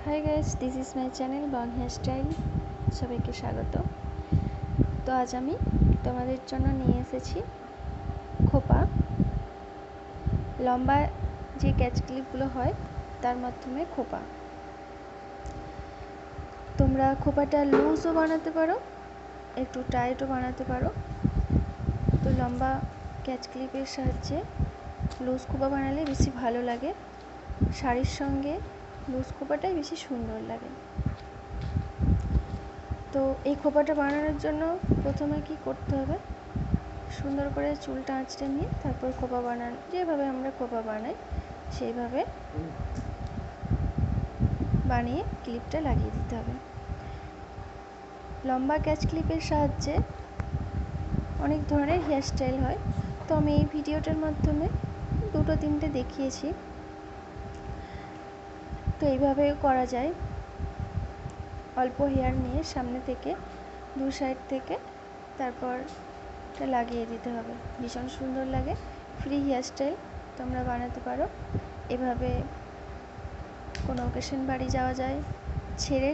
High guys, this is my channel bong hair style. সবাইকে স্বাগত। তো আজ আমি তোমাদের জন্য নিয়ে এসেছি খোপা, লম্বা যে ক্যাচ ক্লিপগুলো হয় তার মাধ্যমে খোপা। তোমরা খোপাটা লুজও বানাতে পারো, একটু টাইটও বানাতে পারো। তো লম্বা ক্যাচ ক্লিপের সাহায্যে লুজ খোপা বানালে বেশি ভালো লাগে, শাড়ির সঙ্গে লুজ খোপাটাই বেশি সুন্দর লাগে। তো এই খোপাটা বানানোর জন্য প্রথমে কি করতে হবে, সুন্দর করে চুলটা আঁচড়ে নিয়ে তারপর খোপা বানানো, যেভাবে আমরা খোপা বানাই সেইভাবে বানিয়ে ক্লিপটা লাগিয়ে দিতে হবে। লম্বা ক্যাচ ক্লিপের সাহায্যে অনেক ধরনের হেয়ার স্টাইল হয়, তো আমি এই ভিডিওটার মাধ্যমে দুটো তিনটে দেখিয়েছি। তো এইভাবেও করা যায়, অল্প হেয়ার নিয়ে সামনে থেকে দু সাইড থেকে তারপর এটা লাগিয়ে দিতে হবে। ভীষণ সুন্দর লাগে, ফ্রি হেয়ার স্টাইল তোমরা বানাতে পারো। এভাবে কোনো অকেশন বাড়ি যাওয়া যায়, ছেড়ে